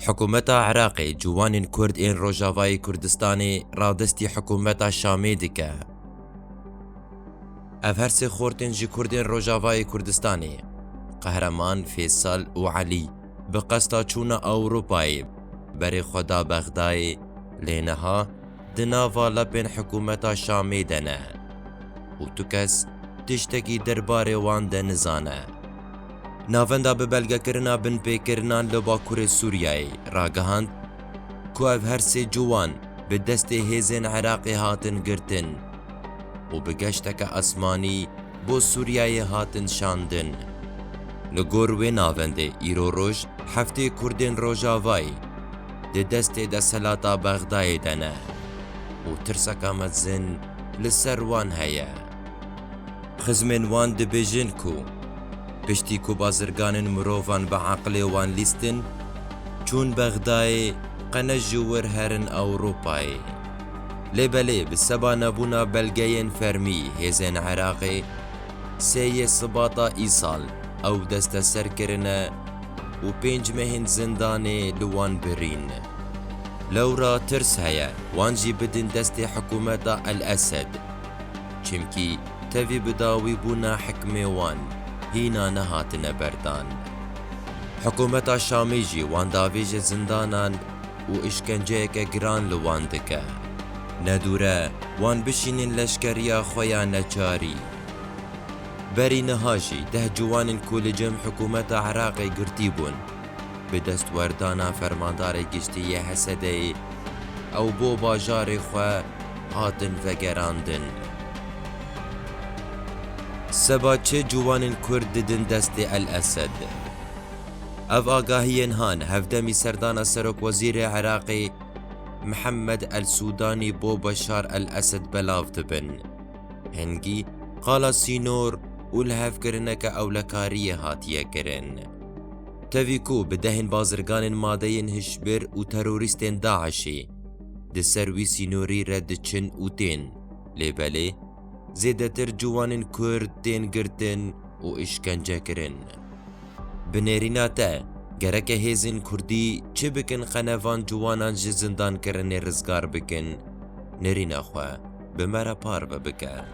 حکومتا عراقی جوانین کرد این روجاوای کردستانی رادستی حکومتا شامی دکه. اف هر سه خورتین جی کردین روجاوای کردستانی قهرمان فیصل و علی به قصد چون اوروپای بری خدا بغدای لینها دناوا لپن حکومتا شامی دنه و تو کس تشتکی درباره وان دنزانه. ناوندا به بلگه کرنا بن پیکرنان لباکور سوریای راگهاند که اف هر سه جوان به دست هیزن عراقی هاتن گرتن و به گشتک اسمانی بو سوریای هاتن شاندن. لگور و ناونده ایرو روش هفته کردین روجاوای ده دست ده سلاتا بغدای دنه و ترسکا مزن لسر وان هیا. خزمین وان ده بیجن کو پشتی کو بازرگان مروفان به عقل وان لیستن چون بغدای قنج جور هرن اوروپای. لبلی بسبا نبونا بلگین فرمی هزین عراقی سی صباتا ایسال او دست سر کرنه و 5 مهن زندانی لوان برین. لورا ترس هیا وانجی بدن دست حکومتا الاسد چمکی تفی بداوی بونا حکم وان هینا نهاتن بردان. حکومتا شامی جی وان داویج زندانان و اشکنجه که گران لوان دکه. ندوره وان بشینین لشکریا خویا نچاری. بری نهاجی ده جوان کول جم حکومت عراقی گرتی بون به دست وردانا فرماندار گشتی حسده او بو باجار خوا هاتن وگراندن. سبا چه جوان کرد ددن دست الاسد. اف آگاهین هان هفدمی سردان سرک وزیر عراقی محمد السودانی بو بشار الاسد بلاف دبن. هنگی قال سینور والهف کرنک اولکاری هاتیه کرن. تاویکو بدهن بازرگان مادین هشبر و تروریستین داعشی ده سروی سینوری رد چن و تین لیبالی زیده تر جوان کرد تین گرتن و اشکنجه کرن. بنیرینا تا گرک هیزن کردی چه بکن خنوان جوانان جزندان کرن رزگار بکن نرینا خواه بمرا پار بکن.